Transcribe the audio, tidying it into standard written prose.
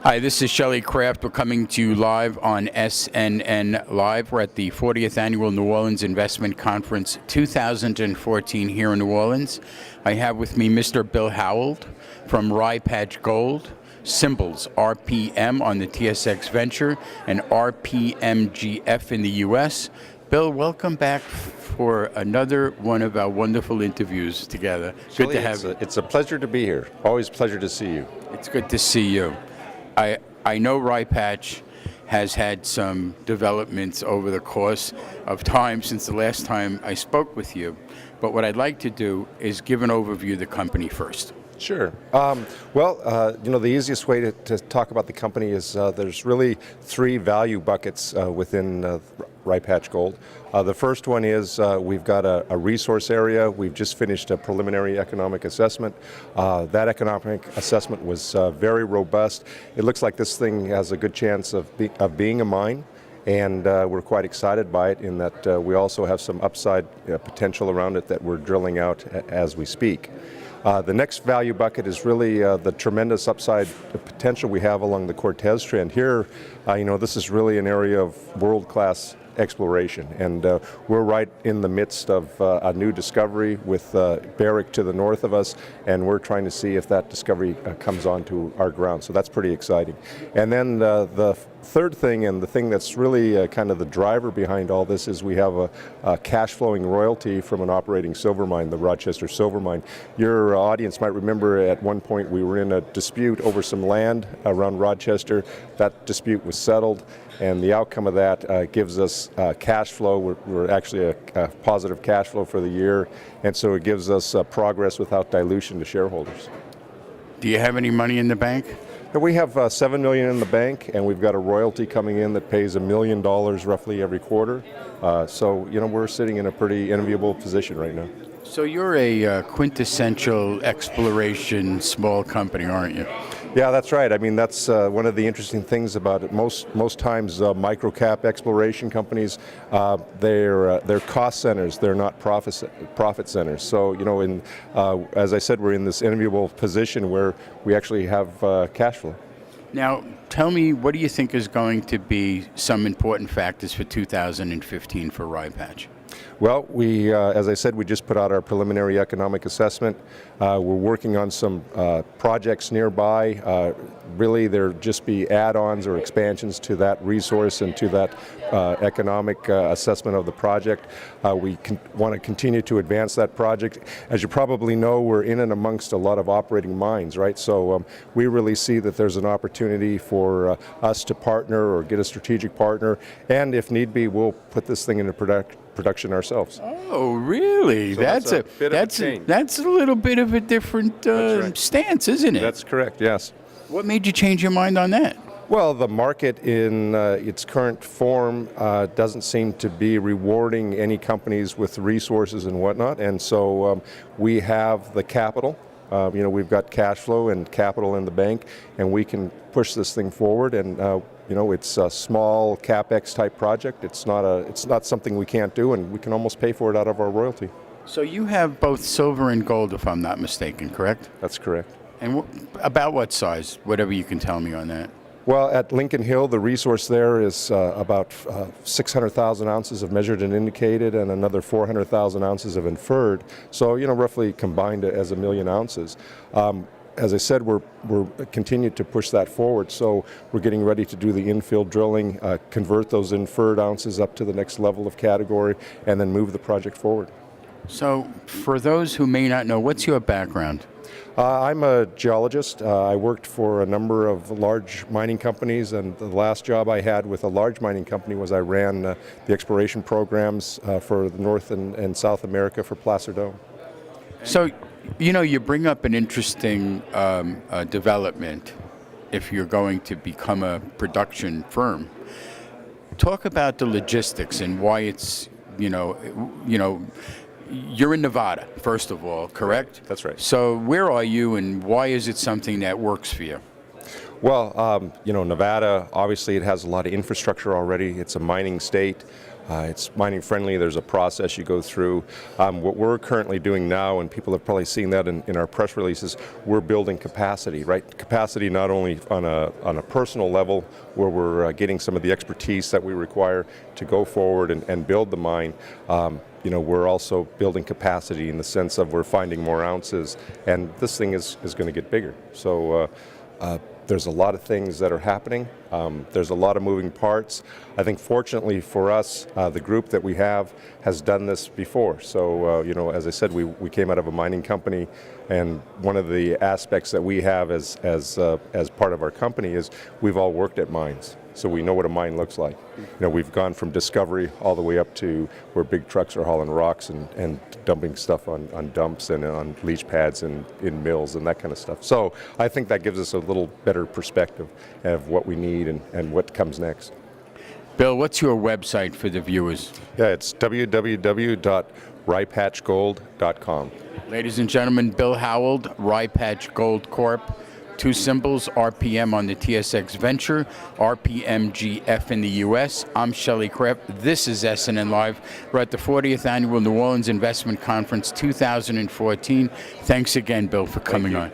Hi, this is Shelley Kraft. We're coming to you live on SNN Live. We're at the 40th Annual New Orleans Investment Conference 2014 here in New Orleans. I have with me Mr. Bill Howell from Rye Patch Gold, symbols RPM on the TSX Venture and RPMGF in the U.S. Bill, welcome back for another one of our wonderful interviews together. Shelley, Good to have you. It's a pleasure to be here. Always a pleasure to see you. It's good to see you. I know Rye Patch has had some developments over the course of time since the last time I spoke with you, but what I'd like to do is give an overview of the company first. Sure. The easiest way to talk about the company is there's really three value buckets within Rye Patch Gold. The first one is we've got a resource area. We've just finished a preliminary economic assessment. That economic assessment was very robust. It looks like this thing has a good chance of being a mine. And we're quite excited by it in that we also have some upside potential around it that we're drilling out as we speak. The next value bucket is really the tremendous upside potential we have along the Cortez Trend. Here, this is really an area of world-class exploration, and we're right in the midst of a new discovery with Barrick to the north of us, and we're trying to see if that discovery comes onto our ground. So that's pretty exciting. And then the third thing, and the thing that's really kind of the driver behind all this, is we have a cash flowing royalty from an operating silver mine, the Rochester Silver Mine. Your audience might remember at one point we were in a dispute over some land around Rochester. That dispute was settled, and the outcome of that gives us cash flow. We're actually a positive cash flow for the year, and so it gives us progress without dilution to shareholders. Do you have any money in the bank? We have $7 million in the bank, and we've got a royalty coming in that pays $1 million roughly every quarter. So we're sitting in a pretty enviable position right now. So you're a quintessential exploration small company, aren't you? Yeah, that's right. I mean, that's one of the interesting things about it. Most times, micro-cap exploration companies, they're cost centers. They're not profit centers. So, as I said, we're in this enviable position where we actually have cash flow. Now, tell me, what do you think is going to be some important factors for 2015 for Rye Patch? Well, as I said, we just put out our preliminary economic assessment. We're working on some projects nearby. Really, there'll just be add-ons or expansions to that resource and to that economic assessment of the project. We want to continue to advance that project. As you probably know, we're in and amongst a lot of operating mines, right? So we really see that there's an opportunity for us to partner or get a strategic partner, and if need be, we'll put this thing into production ourselves. Oh, really? So that's a bit of a change. That's a little bit of a different right. stance, isn't it? That's correct, yes. What made you change your mind on that? Well, the market in its current form doesn't seem to be rewarding any companies with resources and whatnot, and so we have the capital. We've got cash flow and capital in the bank, and we can push this thing forward. And it's a small capex type project. It's not something we can't do, and we can almost pay for it out of our royalty. So you have both silver and gold, if I'm not mistaken, correct? That's correct. And about what size? Whatever you can tell me on that. Well, at Lincoln Hill, the resource there is about 600,000 ounces of measured and indicated, and another 400,000 ounces of inferred. So, roughly combined as 1 million ounces. As I said, we're continuing to push that forward. So we're getting ready to do the infill drilling, convert those inferred ounces up to the next level of category, and then move the project forward. So, for those who may not know, what's your background? I'm a geologist. I worked for a number of large mining companies, and the last job I had with a large mining company was I ran the exploration programs for the North and South America for Placer Dome. So, you bring up an interesting development if you're going to become a production firm. Talk about the logistics and why it's, you're in Nevada, first of all, correct? That's right. So where are you, and why is it something that works for you? Well, Nevada, obviously it has a lot of infrastructure already. It's a mining state. It's mining friendly. There's a process you go through. What we're currently doing now, and people have probably seen that in our press releases, we're building capacity, right? Capacity not only on a personal level, where we're getting some of the expertise that we require to go forward and build the mine. We're also building capacity in the sense of we're finding more ounces, and this thing is going to get bigger. So there's a lot of things that are happening. There's a lot of moving parts. I think fortunately for us, the group that we have has done this before. So, as I said, we came out of a mining company, and one of the aspects that we have as part of our company is we've all worked at mines. So we know what a mine looks like. We've gone from discovery all the way up to where big trucks are hauling rocks and dumping stuff on dumps and on leach pads and in mills and that kind of stuff. So I think that gives us a little better perspective of what we need and what comes next. Bill, what's your website for the viewers? Yeah, it's www.ryepatchgold.com. Ladies and gentlemen, Bill Howald, Rypatch Gold Corp. 2 symbols, RPM on the TSX Venture, RPMGF in the U.S. I'm Shelley Kraft. This is SNN Live. We're at the 40th Annual New Orleans Investment Conference 2014. Thanks again, Bill, for coming on.